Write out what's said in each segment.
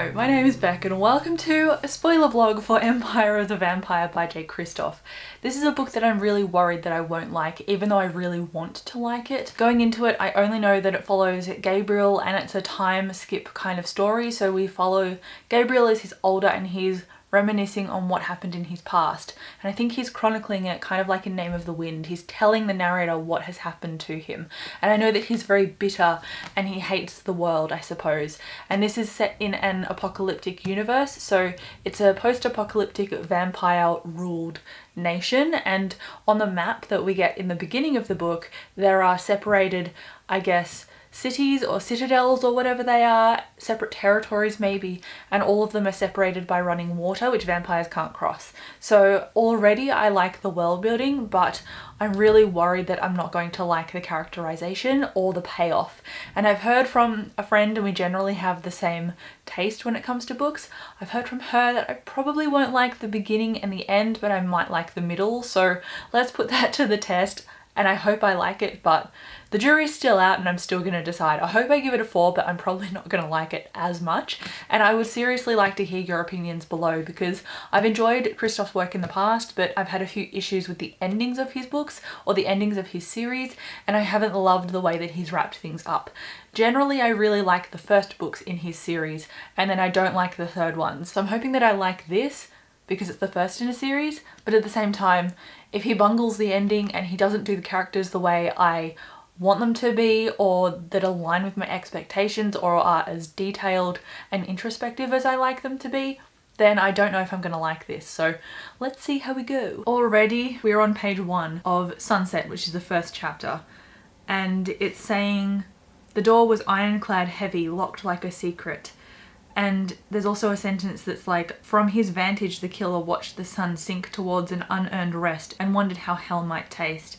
Hello, my name is Beck and welcome to a spoiler vlog for Empire of the Vampire by J. Christoph. This is a book that I'm really worried that I won't like, even though I really want to like it. Going into it, I only know that it follows Gabriel and it's a time skip kind of story. So we follow Gabriel as he's older and he's reminiscing on what happened in his past. And I think he's chronicling it kind of like in Name of the Wind. He's telling the narrator what has happened to him. And I know that he's very bitter and he hates the world, I suppose. And this is set in an apocalyptic universe. So it's a post-apocalyptic vampire-ruled nation. And on the map that we get in the beginning of the book, there are separated, I guess, cities or citadels or whatever they are, separate territories maybe, and all of them are separated by running water, which vampires can't cross. So already I like the world building, but I'm really worried that I'm not going to like the characterization or the payoff. And I've heard from a friend, and we generally have the same taste when it comes to books, I've heard from her that I probably won't like the beginning and the end, but I might like the middle. So let's put that to the test. And I hope I like it, but the jury's still out and I'm still going to decide. I hope I give it a 4, but I'm probably not going to like it as much. And I would seriously like to hear your opinions below, because I've enjoyed Christoph's work in the past, but I've had a few issues with the endings of his books or the endings of his series, and I haven't loved the way that he's wrapped things up. Generally, I really like the first books in his series, and then I don't like the third one. So I'm hoping that I like this because it's the first in a series, but at the same time, if he bungles the ending and he doesn't do the characters the way I want them to be, or that align with my expectations or are as detailed and introspective as I like them to be, then I don't know if I'm gonna like this. So let's see how we go. Already we're on page 1 of Sunset, which is the first chapter, and it's saying the door was ironclad heavy, locked like a secret. And there's also a sentence that's like, from his vantage the killer watched the sun sink towards an unearned rest and wondered how hell might taste.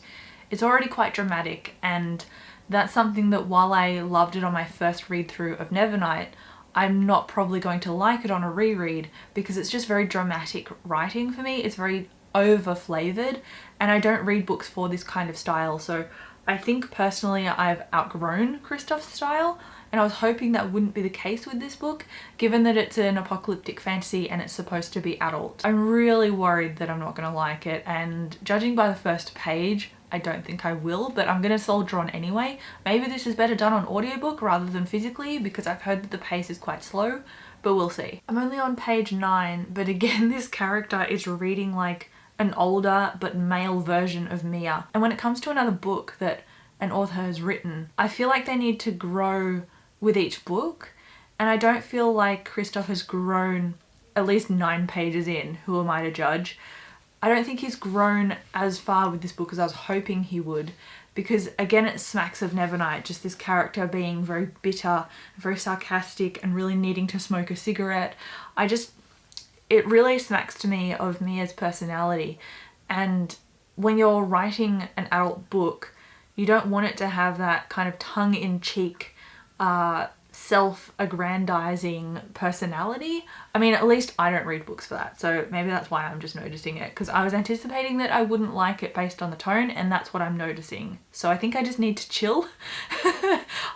It's already quite dramatic, and that's something that while I loved it on my first read through of Nevernight, I'm not probably going to like it on a reread because it's just very dramatic writing for me. It's very over flavored and I don't read books for this kind of style. So I think personally I've outgrown Christoph's style, and I was hoping that wouldn't be the case with this book, given that it's an apocalyptic fantasy and it's supposed to be adult. I'm really worried that I'm not going to like it, and judging by the first page, I don't think I will, but I'm going to soldier on anyway. Maybe this is better done on audiobook rather than physically, because I've heard that the pace is quite slow, but we'll see. I'm only on page 9, but again, this character is reading like an older but male version of Mia. And when it comes to another book that an author has written, I feel like they need to grow with each book, and I don't feel like Christoph has grown at least 9 pages in. Who am I to judge? I don't think he's grown as far with this book as I was hoping he would, because again it smacks of Nevernight, just this character being very bitter, very sarcastic and really needing to smoke a cigarette. It really smacks to me of Mia's personality, and when you're writing an adult book, you don't want it to have that kind of tongue-in-cheek self-aggrandizing personality. I mean, at least I don't read books for that, so maybe that's why I'm just noticing it, because I was anticipating that I wouldn't like it based on the tone, and that's what I'm noticing. So I think I just need to chill.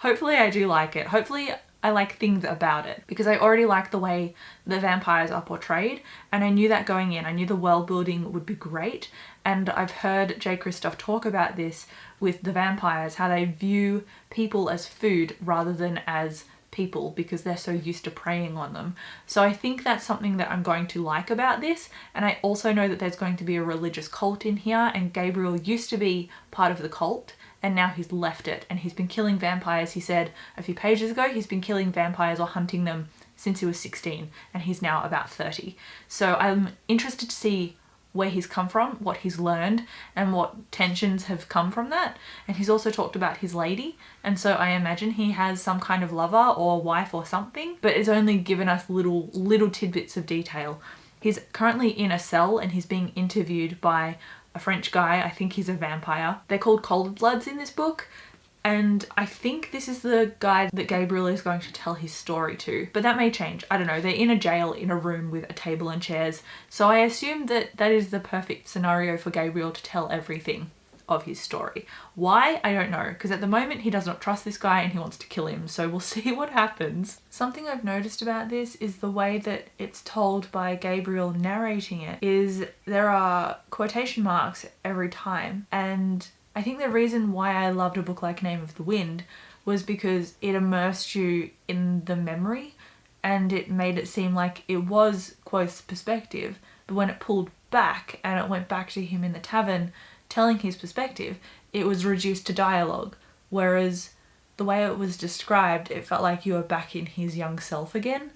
Hopefully I do like it. Hopefully I like things about it, because I already like the way the vampires are portrayed, and I knew that going in. I knew the world building would be great, and I've heard J. Christoph talk about this with the vampires, how they view people as food rather than as people because they're so used to preying on them. So I think that's something that I'm going to like about this, and I also know that there's going to be a religious cult in here, and Gabriel used to be part of the cult and now he's left it, and he's been killing vampires. He said a few pages ago he's been killing vampires or hunting them since he was 16, and he's now about 30. So I'm interested to see where he's come from, what he's learned, and what tensions have come from that. And he's also talked about his lady, and so I imagine he has some kind of lover or wife or something, but it's only given us little tidbits of detail. He's currently in a cell and he's being interviewed by a French guy. I think he's a vampire. They're called Cold Bloods in this book, and I think this is the guy that Gabriel is going to tell his story to, but that may change. I don't know. They're in a jail in a room with a table and chairs, so I assume that that is the perfect scenario for Gabriel to tell everything. of his story. Why? I don't know, because at the moment he does not trust this guy and he wants to kill him, so we'll see what happens. Something I've noticed about this is the way that it's told by Gabriel narrating it is there are quotation marks every time, and I think the reason why I loved a book like Name of the Wind was because it immersed you in the memory and it made it seem like it was Quoth's perspective, but when it pulled back and it went back to him in the tavern telling his perspective, it was reduced to dialogue, whereas the way it was described, it felt like you were back in his young self again.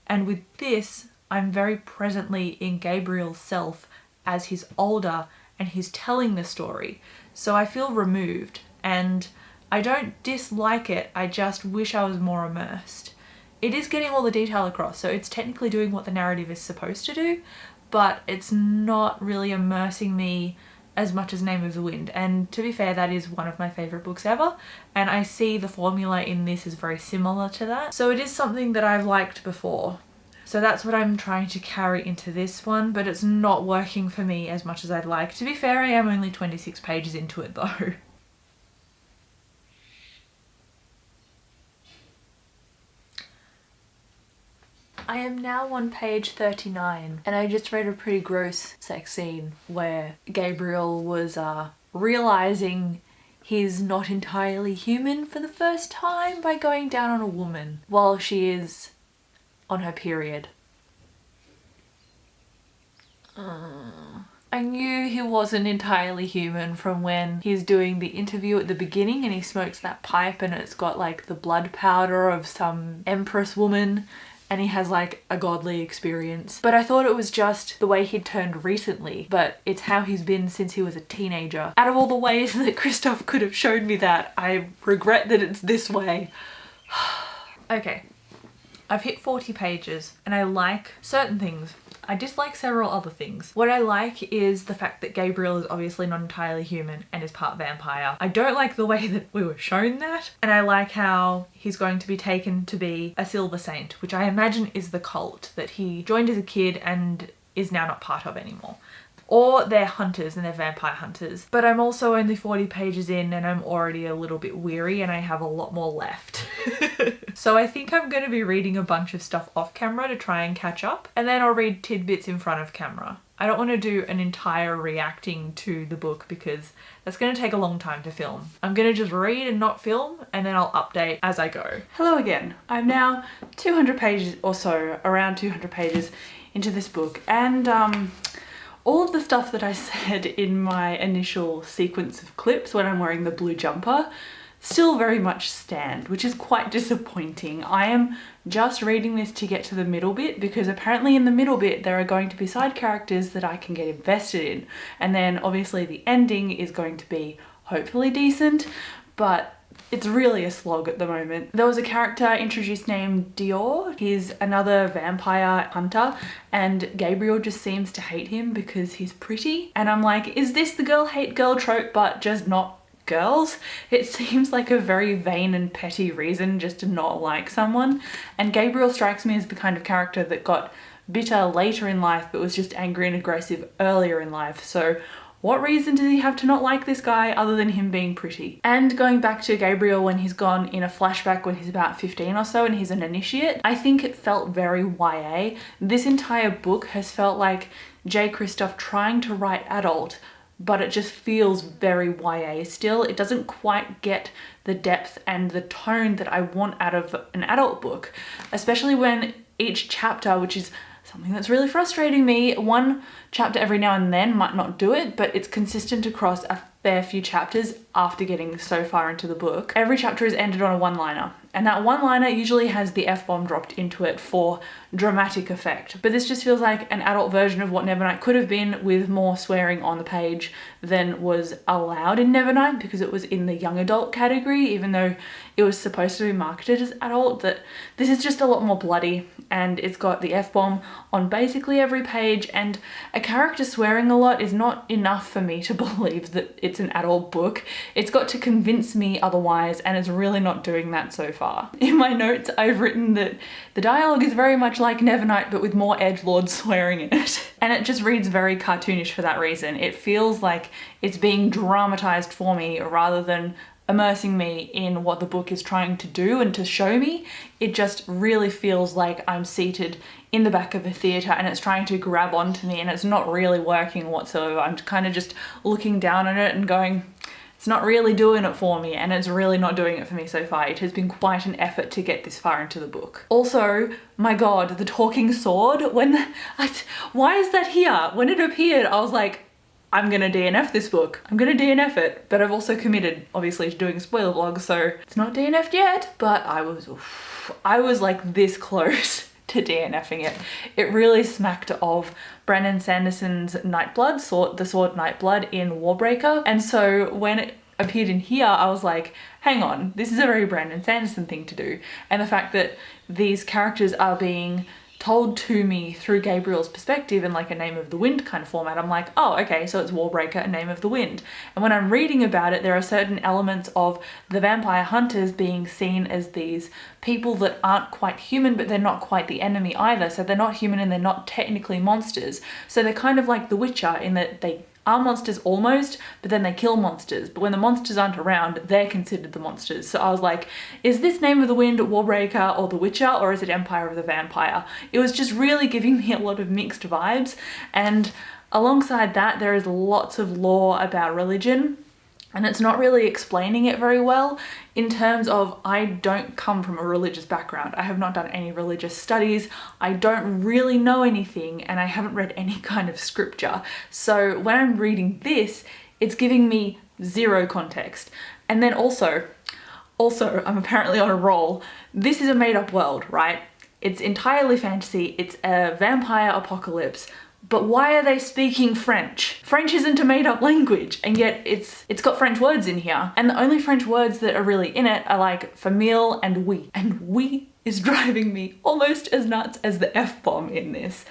And with this, I'm very presently in Gabriel's self as he's older and he's telling the story. So I feel removed, and I don't dislike it, I just wish I was more immersed. It is getting all the detail across, so it's technically doing what the narrative is supposed to do, but it's not really immersing me as much as Name of the Wind. And to be fair, that is one of my favourite books ever, and I see the formula in this is very similar to that. So it is something that I've liked before. So that's what I'm trying to carry into this one, but it's not working for me as much as I'd like. To be fair, I am only 26 pages into it though. I am now on page 39, and I just read a pretty gross sex scene where Gabriel was realising he's not entirely human for the first time by going down on a woman while she is on her period. I knew he wasn't entirely human from when he's doing the interview at the beginning and he smokes that pipe and it's got like the blood powder of some empress woman and he has like a godly experience. But I thought it was just the way he'd turned recently, but it's how he's been since he was a teenager. Out of all the ways that Christoph could have showed me that, I regret that it's this way. Okay. I've hit 40 pages and I like certain things. I dislike several other things. What I like is the fact that Gabriel is obviously not entirely human and is part vampire. I don't like the way that we were shown that, and I like how he's going to be taken to be a silver saint, which I imagine is the cult that he joined as a kid and is now not part of anymore. Or they're hunters and they're vampire hunters. But I'm also only 40 pages in and I'm already a little bit weary and I have a lot more left. So I think I'm going to be reading a bunch of stuff off camera to try and catch up, and then I'll read tidbits in front of camera. I don't want to do an entire reacting to the book because that's going to take a long time to film. I'm going to just read and not film, and then I'll update as I go. Hello again. I'm now 200 pages or so, around 200 pages into this book, and all of the stuff that I said in my initial sequence of clips when I'm wearing the blue jumper still very much stand, which is quite disappointing. I am just reading this to get to the middle bit because apparently in the middle bit there are going to be side characters that I can get invested in, and then obviously the ending is going to be hopefully decent, but it's really a slog at the moment. There was a character introduced named Dior. He's another vampire hunter and Gabriel just seems to hate him because he's pretty. And I'm like, is this the girl hate girl trope but just not girls? It seems like a very vain and petty reason just to not like someone. And Gabriel strikes me as the kind of character that got bitter later in life but was just angry and aggressive earlier in life. So what reason does he have to not like this guy other than him being pretty? And going back to Gabriel when he's gone in a flashback when he's about 15 or so and he's an initiate, I think it felt very YA. This entire book has felt like J. Christoph trying to write adult, but it just feels very YA still. It doesn't quite get the depth and the tone that I want out of an adult book, especially when each chapter, which is something that's really frustrating me, one chapter every now and then might not do it, but it's consistent across a fair few chapters after getting so far into the book. Every chapter is ended on a one-liner, and that one-liner usually has the F-bomb dropped into it for dramatic effect. But this just feels like an adult version of what Nevernight could have been, with more swearing on the page than was allowed in Nevernight because it was in the young adult category, even though it was supposed to be marketed as adult. That this is just a lot more bloody, and it's got the F-bomb on basically every page, and a character swearing a lot is not enough for me to believe that it's an adult book. It's got to convince me otherwise, and it's really not doing that so far. In my notes, I've written that the dialogue is very much like Nevernight, but with more edgelord swearing in it. And it just reads very cartoonish for that reason. It feels like it's being dramatized for me rather than immersing me in what the book is trying to do and to show me. It just really feels like I'm seated in the back of a theatre and it's trying to grab onto me, and it's not really working whatsoever. I'm kind of just looking down on it and going, it's not really doing it for me, and it's really not doing it for me so far. It has been quite an effort to get this far into the book. Also, my god, the talking sword, why is that here? When it appeared, I was like, I'm gonna DNF this book. I'm gonna DNF it. But I've also committed, obviously, to doing a spoiler vlog, so it's not DNF'd yet, but I was like this close to DNFing it. It really smacked of Brandon Sanderson's Nightblood, the sword Nightblood in Warbreaker. And so when it appeared in here, I was like, hang on, this is a very Brandon Sanderson thing to do. And the fact that these characters are being told to me through Gabriel's perspective in like a Name of the Wind kind of format, I'm like, oh, okay, so it's Warbreaker, a Name of the Wind. And when I'm reading about it, there are certain elements of the vampire hunters being seen as these people that aren't quite human, but they're not quite the enemy either. So they're not human and they're not technically monsters. So they're kind of like The Witcher in that they are monsters almost, but then they kill monsters. But when the monsters aren't around, they're considered the monsters. So I was like, is this Name of the Wind, Warbreaker, or The Witcher, or is it Empire of the Vampire? It was just really giving me a lot of mixed vibes. And alongside that, there is lots of lore about religion, and it's not really explaining it very well in terms of, I don't come from a religious background. I have not done any religious studies. I don't really know anything, and I haven't read any kind of scripture. So when I'm reading this, it's giving me zero context. And then also, I'm apparently on a roll. This is a made-up world, right? It's entirely fantasy. It's a vampire apocalypse. But why are they speaking French? French isn't a made-up language, and yet it's got French words in here. And the only French words that are really in it are like famille and oui. And oui is driving me almost as nuts as the F-bomb in this.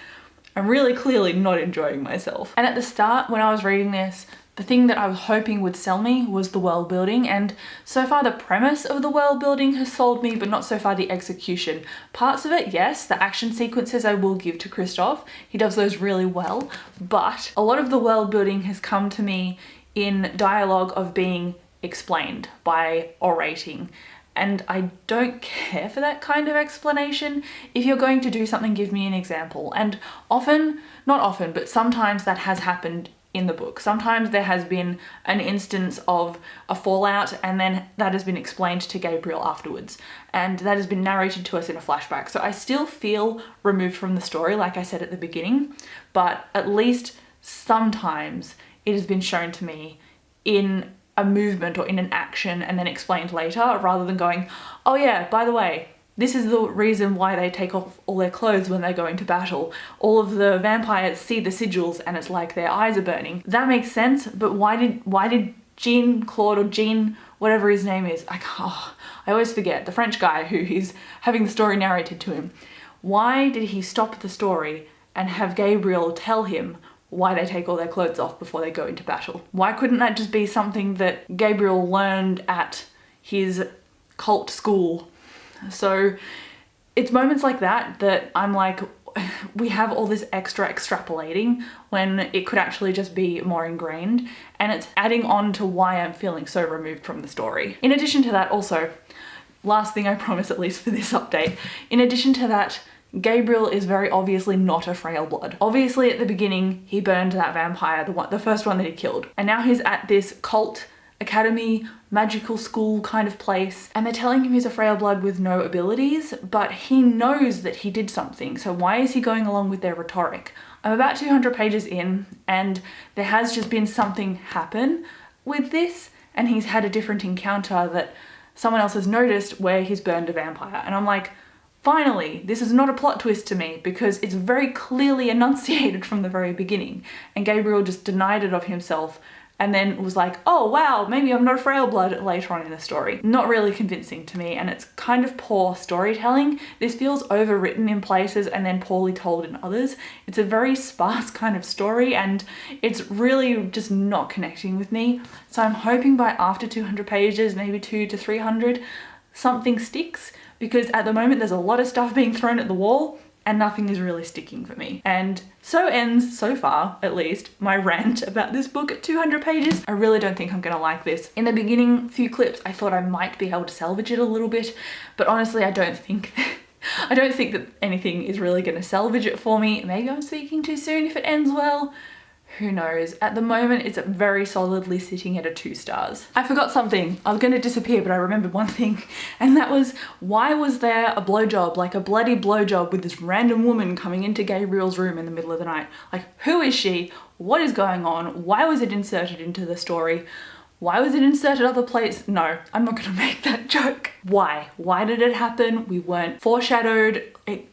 I'm really clearly not enjoying myself. And at the start, when I was reading this, the thing that I was hoping would sell me was the world building, and so far the premise of the world building has sold me, but not so far the execution. Parts of it, yes, the action sequences I will give to Christoph. He does those really well, but a lot of the world building has come to me in dialogue of being explained by orating. And I don't care for that kind of explanation. If you're going to do something, give me an example. And often, not often, but sometimes that has happened in the book. Sometimes there has been an instance of a fallout, and then that has been explained to Gabriel afterwards, and that has been narrated to us in a flashback. So I still feel removed from the story, like I said at the beginning, but at least sometimes it has been shown to me in a movement or in an action and then explained later, rather than going, oh yeah, by the way, this is the reason why they take off all their clothes when they go into battle. All of the vampires see the sigils and it's like their eyes are burning. That makes sense, but why did Jean-Claude, or Jean, whatever his name is, I always forget, the French guy who is having the story narrated to him, why did he stop the story and have Gabriel tell him why they take all their clothes off before they go into battle? Why couldn't that just be something that Gabriel learned at his cult school? So it's moments like that that I'm like, we have all this extra extrapolating when it could actually just be more ingrained, and it's adding on to why I'm feeling so removed from the story. In addition to that, also, last thing I promise at least for this update, in addition to that, Gabriel is very obviously not a frail blood. Obviously at the beginning he burned that vampire, the first one that he killed, and now he's at this cult academy, magical school kind of place, and they're telling him he's a frail blood with no abilities, but he knows that he did something, so why is he going along with their rhetoric? I'm about 200 pages in, and there has just been something happen with this, and he's had a different encounter that someone else has noticed where he's burned a vampire, and I'm like, finally, this is not a plot twist to me, because it's very clearly enunciated from the very beginning, and Gabriel just denied it of himself and then was like, oh wow, maybe I'm not a frail blood later on in the story. Not really convincing to me, and it's kind of poor storytelling. This feels overwritten in places and then poorly told in others. It's a very sparse kind of story and it's really just not connecting with me. So I'm hoping by after 200 pages, maybe 200 to 300, something sticks, because at the moment there's a lot of stuff being thrown at the wall and nothing is really sticking for me. And so ends, so far at least, my rant about this book at 200 pages. I really don't think I'm gonna like this. In the beginning few clips, I thought I might be able to salvage it a little bit, but honestly, I don't think that anything is really gonna salvage it for me. Maybe I'm speaking too soon if it ends well. Who knows? At the moment, it's very solidly sitting at a 2 stars. I forgot something. I was going to disappear, but I remembered one thing, and that was, why was there a blowjob, like a bloody blowjob with this random woman coming into Gabriel's room in the middle of the night? Like, who is she? What is going on? Why was it inserted into the story? Why was it inserted other places? No, I'm not going to make that joke. Why? Why did it happen? We weren't foreshadowed. It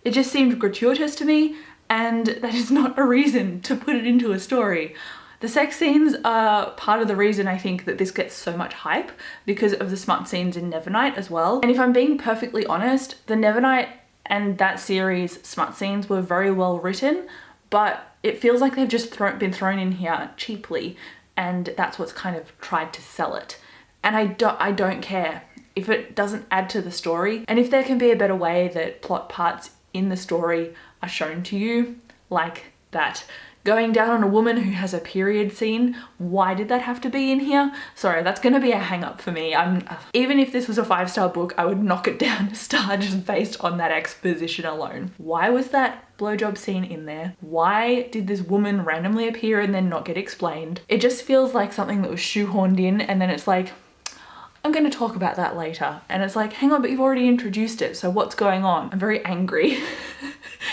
just seemed gratuitous to me. And that is not a reason to put it into a story. The sex scenes are part of the reason I think that this gets so much hype, because of the smut scenes in Nevernight as well. And if I'm being perfectly honest, the Nevernight and that series smut scenes were very well written, but it feels like they've just been thrown in here cheaply, and that's what's kind of tried to sell it. And I don't care if it doesn't add to the story, and if there can be a better way that plot parts in the story are shown to you, like that going down on a woman who has a period scene. Why did that have to be in here? Sorry, that's gonna be a hang up for me. Even if this was a 5-star book, I would knock it down a star just based on that exposition alone. Why was that blowjob scene in there? Why did this woman randomly appear and then not get explained? It just feels like something that was shoehorned in, and then it's like, I'm going to talk about that later. And it's like, hang on, but you've already introduced it, so what's going on? I'm very angry.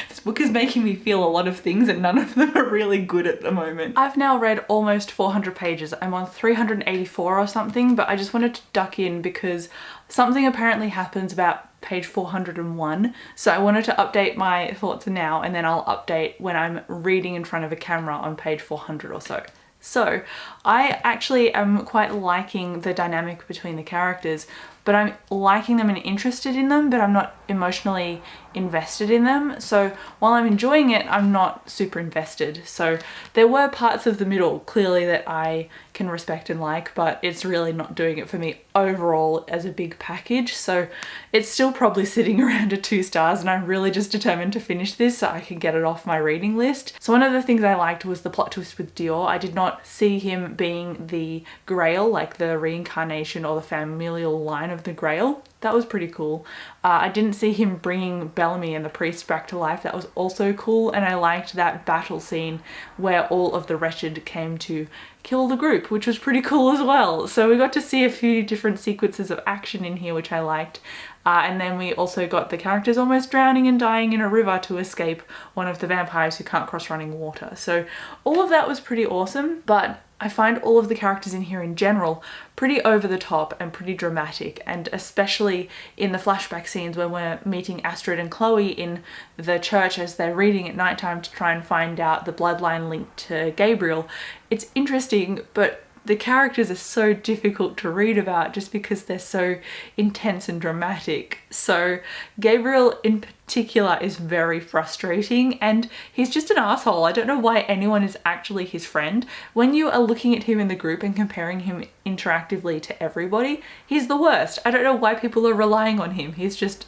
This book is making me feel a lot of things and none of them are really good at the moment. I've now read almost 400 pages. I'm on 384 or something, but I just wanted to duck in because something apparently happens about page 401. So I wanted to update my thoughts now, and then I'll update when I'm reading in front of a camera on page 400 or so. So I actually am quite liking the dynamic between the characters, but I'm liking them and interested in them, but I'm not emotionally invested in them. So while I'm enjoying it, I'm not super invested. So there were parts of the middle clearly that I can respect and like, but it's really not doing it for me overall as a big package. So it's still probably sitting around a 2 stars, and I'm really just determined to finish this so I can get it off my reading list. So one of the things I liked was the plot twist with Dior. I did not see him being the Grail, like the reincarnation or the familial line of the Grail. That was pretty cool. I didn't see him bringing Bellamy and the priest back to life. That was also cool, and I liked that battle scene where all of the wretched came to kill the group, which was pretty cool as well. So we got to see a few different sequences of action in here, which I liked. And then we also got the characters almost drowning and dying in a river to escape one of the vampires who can't cross running water. So all of that was pretty awesome, but I find all of the characters in here in general pretty over the top and pretty dramatic, and especially in the flashback scenes when we're meeting Astrid and Chloe in the church as they're reading at nighttime to try and find out the bloodline linked to Gabriel. It's interesting, but the characters are so difficult to read about just because they're so intense and dramatic. So Gabriel in particular is very frustrating, and he's just an asshole. I don't know why anyone is actually his friend. When you are looking at him in the group and comparing him interactively to everybody, he's the worst. I don't know why people are relying on him. He's just...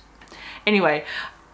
Anyway,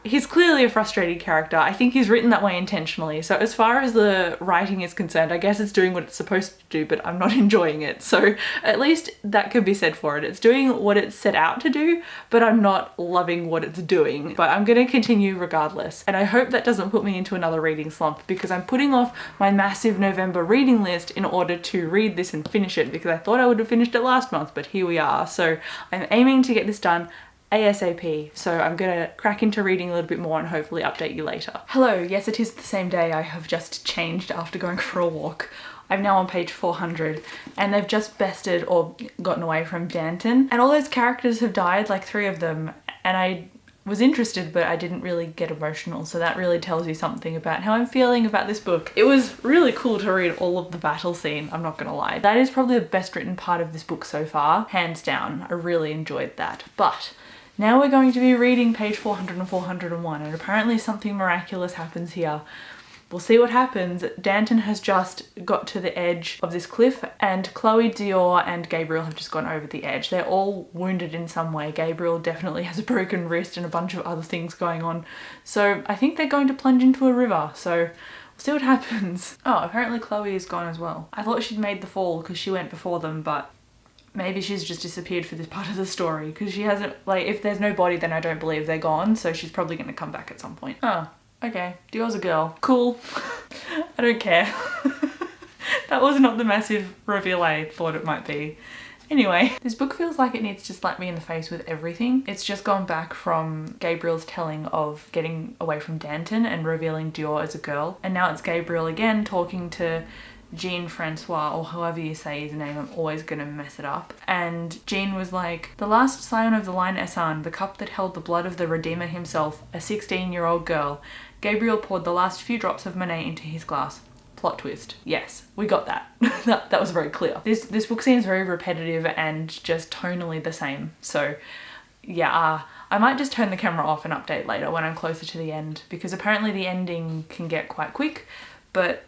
he's clearly a frustrating character. I think he's written that way intentionally. So as far as the writing is concerned, I guess it's doing what it's supposed to do, but I'm not enjoying it. So at least that could be said for it. It's doing what it's set out to do, but I'm not loving what it's doing. But I'm going to continue regardless. And I hope that doesn't put me into another reading slump, because I'm putting off my massive November reading list in order to read this and finish it, because I thought I would have finished it last month, but here we are. So I'm aiming to get this done ASAP, so I'm gonna crack into reading a little bit more and hopefully update you later. Hello, yes, it is the same day. I have just changed after going for a walk. I'm now on page 400, and they've just bested or gotten away from Danton, and all those characters have died, like 3 of them, and was interested, but I didn't really get emotional. So that really tells you something about how I'm feeling about this book. It was really cool to read all of the battle scene, I'm not gonna lie. That is probably the best written part of this book so far, hands down. I really enjoyed that. But now we're going to be reading page 400 and 401, and apparently something miraculous happens here. We'll see what happens. Danton has just got to the edge of this cliff, and Chloe, Dior and Gabriel have just gone over the edge. They're all wounded in some way. Gabriel definitely has a broken wrist and a bunch of other things going on. So I think they're going to plunge into a river. So we'll see what happens. Oh, apparently Chloe is gone as well. I thought she'd made the fall because she went before them, but maybe she's just disappeared for this part of the story because she hasn't, like, if there's no body then I don't believe they're gone, so she's probably going to come back at some point. Oh. Okay, Dior's a girl. Cool. I don't care. That was not the massive reveal I thought it might be. Anyway, this book feels like it needs to slap me in the face with everything. It's just gone back from Gabriel's telling of getting away from Danton and revealing Dior as a girl. And now it's Gabriel again talking to Jean-Francois, or however you say his name, I'm always gonna mess it up. And Jean was like, the last scion of the line Essan, the cup that held the blood of the Redeemer himself, a 16-year-old girl. Gabriel poured the last few drops of Monet into his glass. Plot twist. Yes, we got that. that was very clear. This book seems very repetitive and just tonally the same. So yeah, I might just turn the camera off and update later when I'm closer to the end, because apparently the ending can get quite quick, but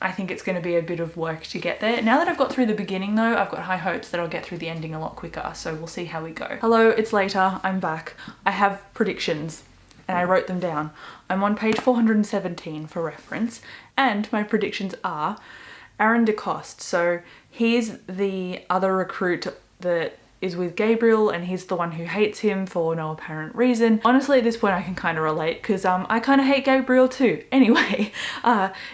I think it's going to be a bit of work to get there. Now that I've got through the beginning though, I've got high hopes that I'll get through the ending a lot quicker, so we'll see how we go. Hello, it's later, I'm back. I have predictions and I wrote them down. I'm on page 417 for reference, and my predictions are Aaron DeCoste. So he's the other recruit that is with Gabriel, and he's the one who hates him for no apparent reason. Honestly, at this point I can kind of relate because I kind of hate Gabriel too. Anyway,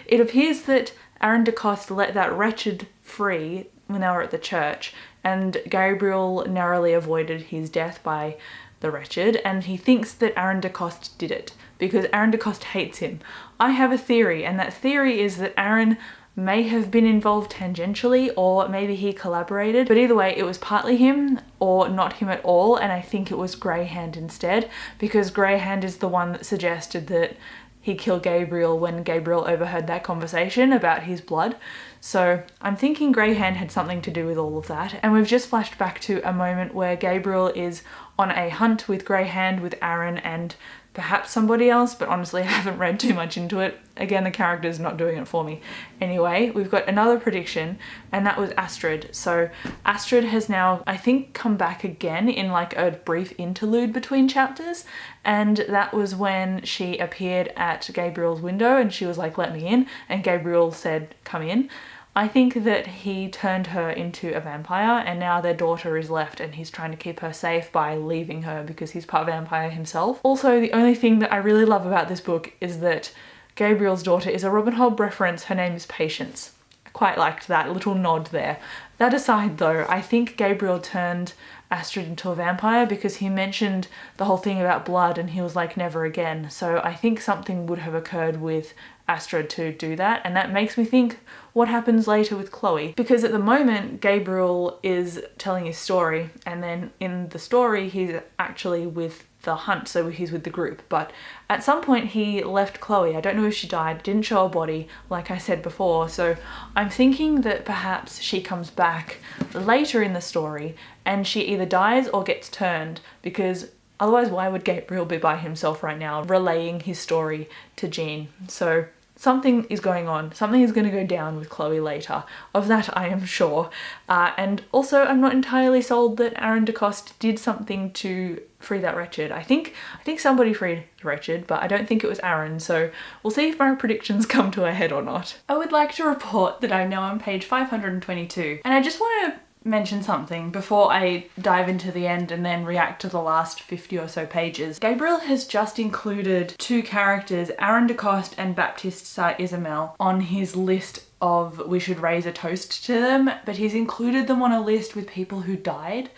it appears that Aaron DeCoste let that wretched free when they were at the church, and Gabriel narrowly avoided his death by the wretched, and he thinks that Aaron DeCoste did it because Aaron DeCoste hates him. I have a theory, and that theory is that Aaron may have been involved tangentially, or maybe he collaborated, but either way it was partly him or not him at all, and I think it was Greyhand instead, because Greyhand is the one that suggested that he killed Gabriel when Gabriel overheard that conversation about his blood. So I'm thinking Greyhand had something to do with all of that, and we've just flashed back to a moment where Gabriel is on a hunt with Greyhand, with Aaron and perhaps somebody else, but honestly I haven't read too much into it. Again, the character's not doing it for me. Anyway, we've got another prediction, and that was Astrid. So Astrid has now, I think, come back again in like a brief interlude between chapters, and that was when she appeared at Gabriel's window and she was like, let me in, and Gabriel said, come in. I think that he turned her into a vampire, and now their daughter is left and he's trying to keep her safe by leaving her because he's part vampire himself. Also, the only thing that I really love about this book is that Gabriel's daughter is a Robin Hobb reference. Her name is Patience. I quite liked that little nod there. That aside though, I think Gabriel turned Astrid into a vampire because he mentioned the whole thing about blood and he was like, never again. So I think something would have occurred with Astrid to do that, and that makes me think what happens later with Chloe, because at the moment Gabriel is telling his story, and then in the story he's actually with the hunt, so he's with the group, but at some point he left Chloe. I don't know if she died, didn't show a body like I said before, so I'm thinking that perhaps she comes back later in the story and she either dies or gets turned, because otherwise why would Gabriel be by himself right now relaying his story to Jean? So something is going on. Something is going to go down with Chloe later. Of that I am sure. And also I'm not entirely sold that Aaron DeCoste did something to free that wretched. I think somebody freed the wretched, but I don't think it was Aaron, so we'll see if my predictions come to a head or not. I would like to report that I'm now on page 522, and I just want to mention something before I dive into the end and then react to the last 50 or so pages. Gabriel has just included two characters, Aaron DeCoste and Baptiste Saint-Isabel, on his list of we should raise a toast to them, but he's included them on a list with people who died.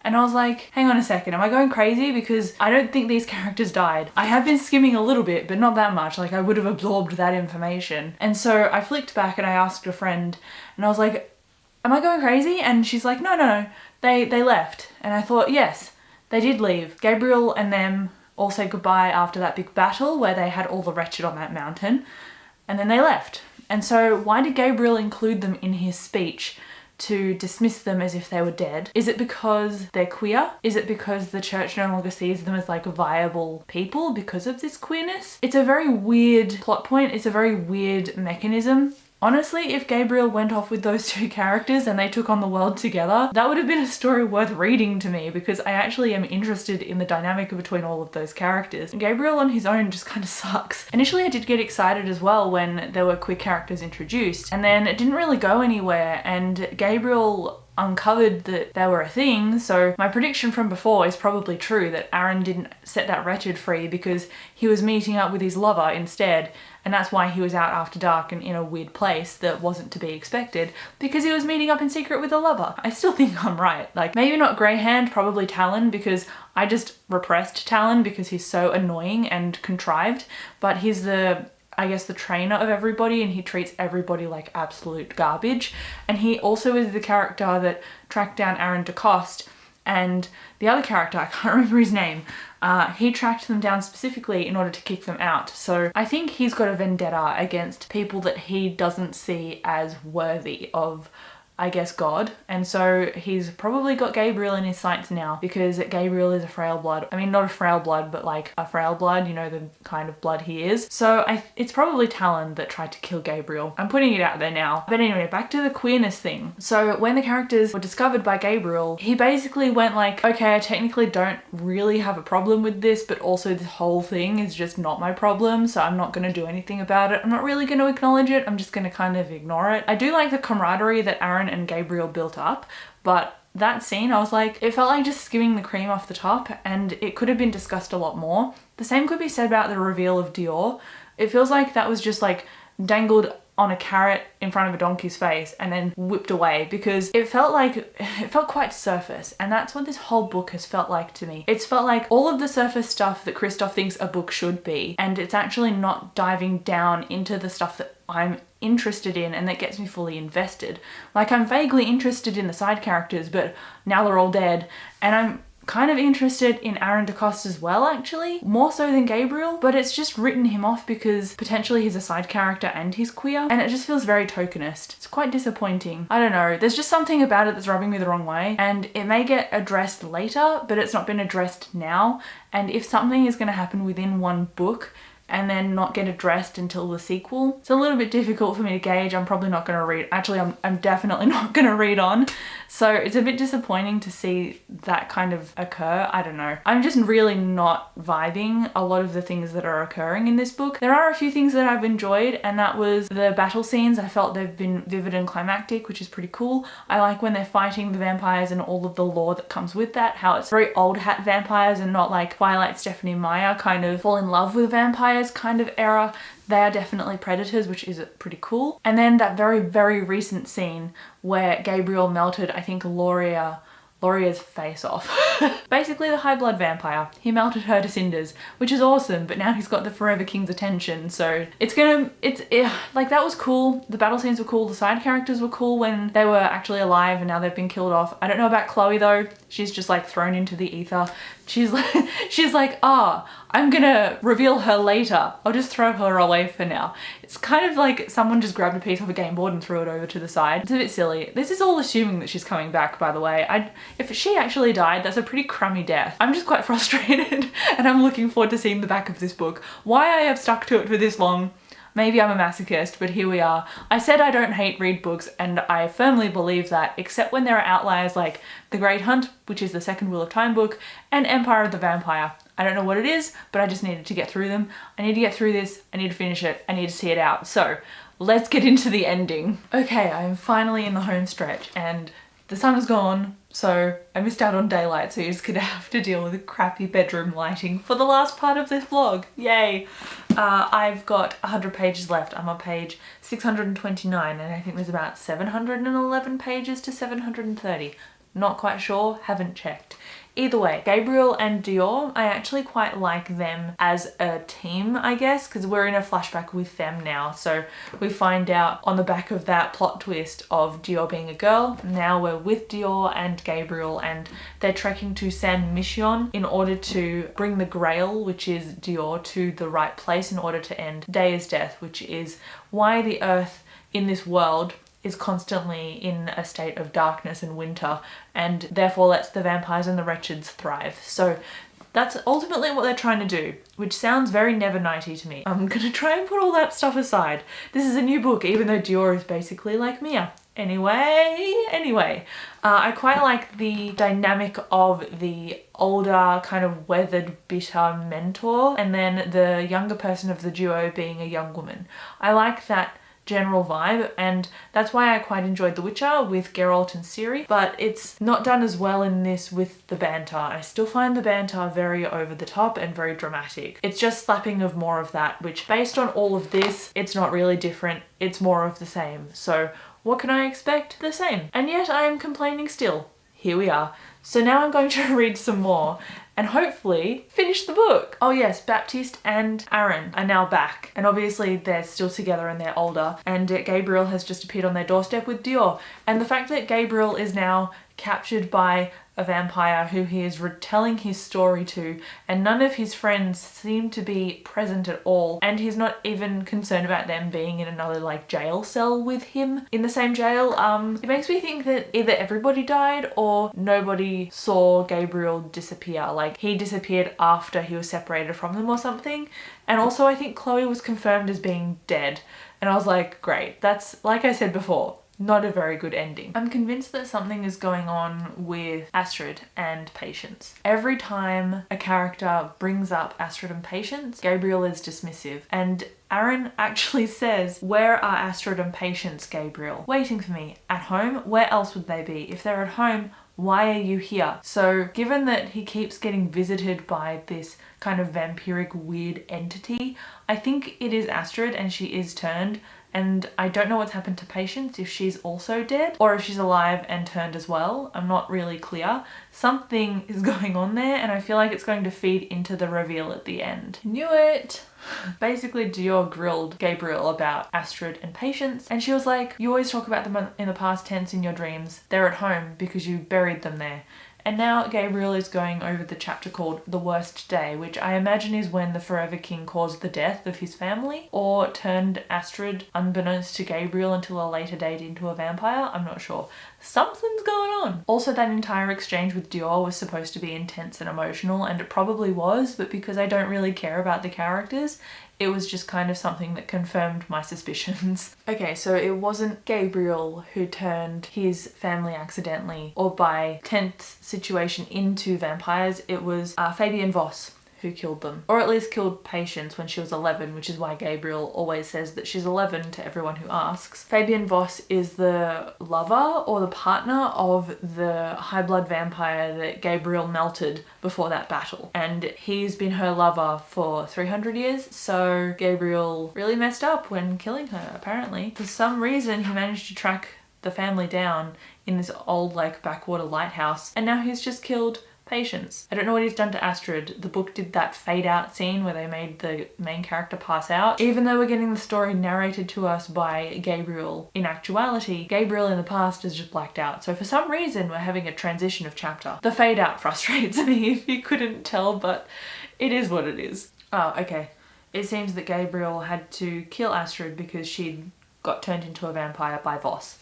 And I was like, hang on a second, am I going crazy? Because I don't think these characters died. I have been skimming a little bit, but not that much. Like, I would have absorbed that information. And so I flicked back and I asked a friend, and I was like, am I going crazy? And she's like, no, they left. And I thought, yes, they did leave. Gabriel and them all said goodbye after that big battle where they had all the wretched on that mountain, and then they left. And so why did Gabriel include them in his speech to dismiss them as if they were dead? Is it because they're queer? Is it because the church no longer sees them as like viable people because of this queerness? It's a very weird plot point. It's a very weird mechanism. Honestly, if Gabriel went off with those two characters and they took on the world together, that would have been a story worth reading to me, because I actually am interested in the dynamic between all of those characters. Gabriel on his own just kind of sucks. Initially, I did get excited as well when there were queer characters introduced, and then it didn't really go anywhere, and Gabriel uncovered that they were a thing. So my prediction from before is probably true, that Aaron didn't set that wretched free because he was meeting up with his lover instead, and that's why he was out after dark and in a weird place that wasn't to be expected, because he was meeting up in secret with a lover. I still think I'm right. Like, maybe not Greyhand, probably Talon, because I just repressed Talon because he's so annoying and contrived, but he's the, I guess, the trainer of everybody, and he treats everybody like absolute garbage. And he also is the character that tracked down Aaron DeCoste, and the other character, I can't remember his name, he tracked them down specifically in order to kick them out. So I think he's got a vendetta against people that he doesn't see as worthy of, I guess, God. And so he's probably got Gabriel in his sights now, because Gabriel is a frail blood. I mean, not a frail blood, but like a frail blood, you know, the kind of blood he is. So it's probably Talon that tried to kill Gabriel. I'm putting it out there now. But anyway, back to the queerness thing. So when the characters were discovered by Gabriel, he basically went like, okay, I technically don't really have a problem with this, but also this whole thing is just not my problem, so I'm not going to do anything about it. I'm not really going to acknowledge it. I'm just going to kind of ignore it. I do like the camaraderie that Aaron and Gabriel built up, but that scene, I was like, it felt like just skimming the cream off the top, and it could have been discussed a lot more. The same could be said about the reveal of Dior. It feels like that was just like dangled on a carrot in front of a donkey's face and then whipped away, because it felt quite surface, and that's what this whole book has felt like to me. It's felt like all of the surface stuff that Christoph thinks a book should be, and it's actually not diving down into the stuff that I'm interested in and that gets me fully invested. Like, I'm vaguely interested in the side characters, but now they're all dead, and I'm kind of interested in Aaron DeCoste as well, actually, more so than Gabriel, but it's just written him off because potentially he's a side character and he's queer, and it just feels very tokenist. It's quite disappointing. I don't know, there's just something about it that's rubbing me the wrong way, and it may get addressed later, but it's not been addressed now. And if something is going to happen within one book and then not get addressed until the sequel, it's a little bit difficult for me to gauge. I'm probably not going to read, actually I'm definitely not going to read on, so it's a bit disappointing to see that kind of occur. I don't know, I'm just really not vibing a lot of the things that are occurring in this book. There are a few things that I've enjoyed, and that was the battle scenes. I felt they've been vivid and climactic, which is pretty cool. I like when they're fighting the vampires and all of the lore that comes with that, how it's very old hat vampires and not like Twilight Stephanie Meyer kind of fall in love with vampires kind of era. They are definitely predators, which is pretty cool. And then that very, very recent scene where Gabriel melted, I think, Lauria's face off. Basically the high blood vampire. He melted her to cinders, which is awesome, but now he's got the Forever King's attention, so like, that was cool. The battle scenes were cool. The side characters were cool when they were actually alive, and now they've been killed off. I don't know about Chloe though. She's just like thrown into the ether. She's like, I'm gonna reveal her later. I'll just throw her away for now. It's kind of like someone just grabbed a piece of a game board and threw it over to the side. It's a bit silly. This is all assuming that she's coming back, by the way. If she actually died, that's a pretty crummy death. I'm just quite frustrated, and I'm looking forward to seeing the back of this book. Why I have stuck to it for this long, maybe I'm a masochist, but here we are. I said I don't read books, and I firmly believe that, except when there are outliers like The Great Hunt, which is the second Wheel of Time book, and Empire of the Vampire. I don't know what it is, but I just needed to get through them. I need to get through this, I need to finish it, I need to see it out. So let's get into the ending. Okay, I'm finally in the home stretch, and the sun is gone, so I missed out on daylight, so you're just gonna have to deal with the crappy bedroom lighting for the last part of this vlog. Yay! I've got 100 pages left. I'm on page 629, and I think there's about 711 pages to 730. Not quite sure, haven't checked. Either way, Gabriel and Dior, I actually quite like them as a team, I guess, because we're in a flashback with them now. So we find out on the back of that plot twist of Dior being a girl. Now we're with Dior and Gabriel, and they're trekking to San Mission in order to bring the Grail, which is Dior, to the right place in order to end Dea's death, which is why the Earth in this world is constantly in a state of darkness and winter, and therefore lets the vampires and the wretches thrive. So that's ultimately what they're trying to do, which sounds very Nevernighty to me. I'm gonna try and put all that stuff aside. This is a new book, even though Dior is basically like Mia. Anyway, I quite like the dynamic of the older, kind of weathered, bitter mentor, and then the younger person of the duo being a young woman. I like that general vibe, and that's why I quite enjoyed The Witcher with Geralt and Ciri, but it's not done as well in this with the banter. I still find the banter very over the top and very dramatic. It's just slapping of more of that, which based on all of this, it's not really different, it's more of the same. So what can I expect? The same. And yet I am complaining still. Here we are. So now I'm going to read some more and hopefully finish the book. Oh yes, Baptiste and Aaron are now back. And obviously they're still together and they're older. And Gabriel has just appeared on their doorstep with Dior. And the fact that Gabriel is now captured by a vampire who he is retelling his story to, and none of his friends seem to be present at all, and he's not even concerned about them being in another like jail cell with him in the same jail. It makes me think that either everybody died or nobody saw Gabriel disappear. Like he disappeared after he was separated from them or something. And also I think Chloe was confirmed as being dead, and I was like, great, that's, like I said before, not a very good ending. I'm convinced that something is going on with Astrid and Patience. Every time a character brings up Astrid and Patience, Gabriel is dismissive. And Aaron actually says, "Where are Astrid and Patience, Gabriel? Waiting for me. At home? Where else would they be? If they're at home, why are you here?" So given that he keeps getting visited by this kind of vampiric weird entity, I think it is Astrid and she is turned. And I don't know what's happened to Patience, if she's also dead or if she's alive and turned as well. I'm not really clear. Something is going on there, and I feel like it's going to feed into the reveal at the end. Knew it! Basically, Dior grilled Gabriel about Astrid and Patience, and she was like, "You always talk about them in the past tense in your dreams. They're at home because you buried them there." And now Gabriel is going over the chapter called The Worst Day, which I imagine is when the Forever King caused the death of his family, or turned Astrid, unbeknownst to Gabriel until a later date, into a vampire. I'm not sure. Something's going on. Also, that entire exchange with Dior was supposed to be intense and emotional, and it probably was, but because I don't really care about the characters, it was just kind of something that confirmed my suspicions. Okay, so it wasn't Gabriel who turned his family accidentally or by tense situation into vampires. It was Fabian Voss who killed them, or at least killed Patience when she was 11, which is why Gabriel always says that she's 11 to everyone who asks. Fabian Voss is the lover or the partner of the high blood vampire that Gabriel melted before that battle, and he's been her lover for 300 years, so Gabriel really messed up when killing her, apparently. For some reason he managed to track the family down in this old like backwater lighthouse, and now he's just killed Patience. I don't know what he's done to Astrid. The book did that fade out scene where they made the main character pass out. Even though we're getting the story narrated to us by Gabriel, in actuality, Gabriel in the past is just blacked out. So for some reason, we're having a transition of chapter. The fade out frustrates me if you couldn't tell, but it is what it is. Oh, okay. It seems that Gabriel had to kill Astrid because she got turned into a vampire by Voss.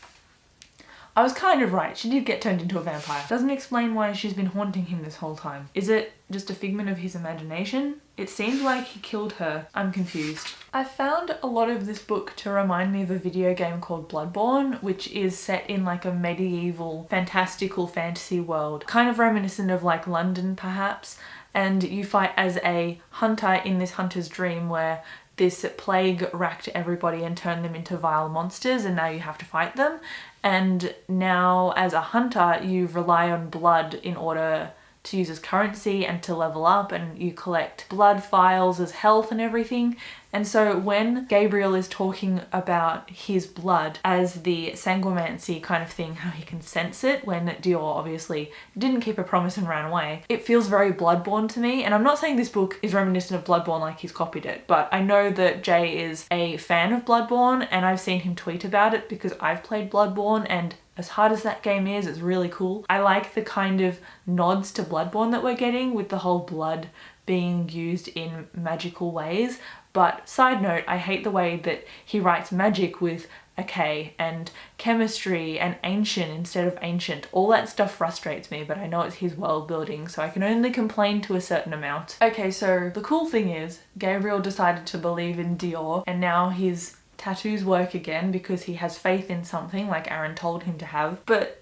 I was kind of right, she did get turned into a vampire. Doesn't explain why she's been haunting him this whole time. Is it just a figment of his imagination? It seemed like he killed her. I'm confused. I found a lot of this book to remind me of a video game called Bloodborne, which is set in like a medieval, fantastical fantasy world. Kind of reminiscent of like London perhaps. And you fight as a hunter in this hunter's dream where this plague racked everybody and turned them into vile monsters, and now you have to fight them. And now as a hunter, you rely on blood in order to use as currency and to level up, and you collect blood files as health and everything. And so when Gabriel is talking about his blood as the sanguimancy kind of thing, how he can sense it when Dior obviously didn't keep a promise and ran away, it feels very Bloodborne to me. And I'm not saying this book is reminiscent of Bloodborne like he's copied it, but I know that Jay is a fan of Bloodborne and I've seen him tweet about it because I've played Bloodborne, and as hard as that game is, it's really cool. I like the kind of nods to Bloodborne that we're getting with the whole blood being used in magical ways. But side note, I hate the way that he writes magic with a K, and chemistry and ancient instead of ancient. All that stuff frustrates me, but I know it's his world building, so I can only complain to a certain amount. Okay, so the cool thing is Gabriel decided to believe in Dior, and now his tattoos work again because he has faith in something like Aaron told him to have. But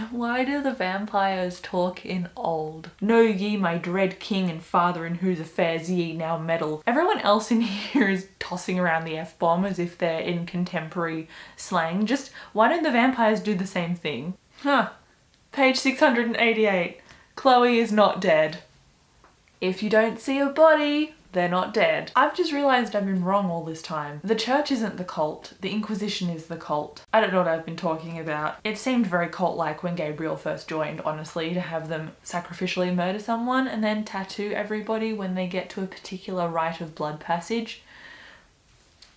why do the vampires talk in old? Know ye my dread king and father, in whose affairs ye now meddle. Everyone else in here is tossing around the F-bomb as if they're in contemporary slang. Just why don't the vampires do the same thing? Huh. Page 688. Chloe is not dead. If you don't see a body, they're not dead. I've just realised I've been wrong all this time. The church isn't the cult, the Inquisition is the cult. I don't know what I've been talking about. It seemed very cult-like when Gabriel first joined, honestly, to have them sacrificially murder someone and then tattoo everybody when they get to a particular rite of blood passage.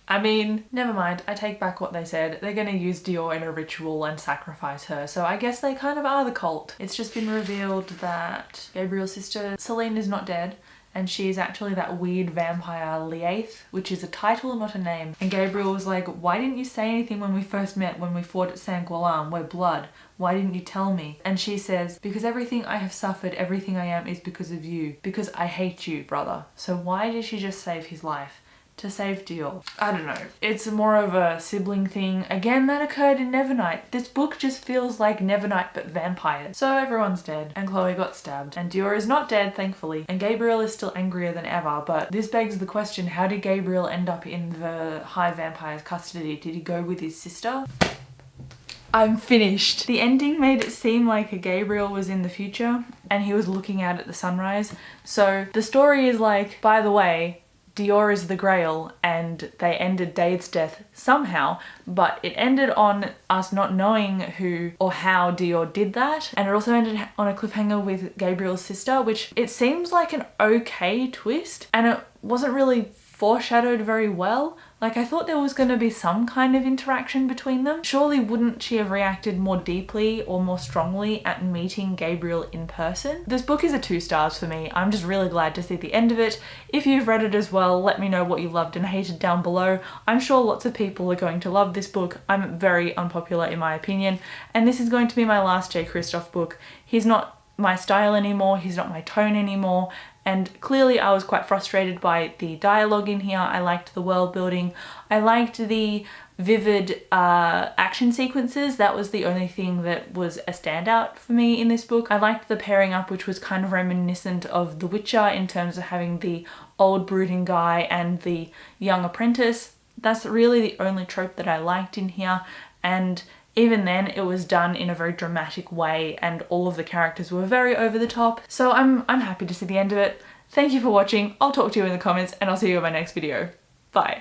I mean, never mind, I take back what they said. They're gonna use Dior in a ritual and sacrifice her, so I guess they kind of are the cult. It's just been revealed that Gabriel's sister Celine is not dead, and she is actually that weird vampire Liath, which is a title, not a name. And Gabriel was like, why didn't you say anything when we first met, when we fought at Saint Gualam, we're blood? Why didn't you tell me? And she says, because everything I have suffered, everything I am is because of you. Because I hate you, brother. So why did she just save his life? To save Dior. I don't know. It's more of a sibling thing. Again, that occurred in Nevernight. This book just feels like Nevernight but vampires. So everyone's dead, and Chloe got stabbed. And Dior is not dead, thankfully. And Gabriel is still angrier than ever, but this begs the question, how did Gabriel end up in the High Vampire's custody? Did he go with his sister? I'm finished. The ending made it seem like Gabriel was in the future, and he was looking out at the sunrise. So the story is like, by the way, Dior is the Grail, and they ended Dade's death somehow, but it ended on us not knowing who or how Dior did that, and it also ended on a cliffhanger with Gabriel's sister, which it seems like an okay twist, and it wasn't really foreshadowed very well. Like, I thought there was going to be some kind of interaction between them. Surely wouldn't she have reacted more deeply or more strongly at meeting Gabriel in person? This book is a 2 stars for me. I'm just really glad to see the end of it. If you've read it as well, let me know what you loved and hated down below. I'm sure lots of people are going to love this book. I'm very unpopular in my opinion, and this is going to be my last J. Kristoff book. He's not my style anymore, he's not my tone anymore, and clearly I was quite frustrated by the dialogue in here. I liked the world building, I liked the vivid action sequences. That was the only thing that was a standout for me in this book. I liked the pairing up, which was kind of reminiscent of The Witcher in terms of having the old brooding guy and the young apprentice. That's really the only trope that I liked in here, and even then it was done in a very dramatic way and all of the characters were very over the top. So I'm happy to see the end of it. Thank you for watching. I'll talk to you in the comments and I'll see you in my next video. Bye.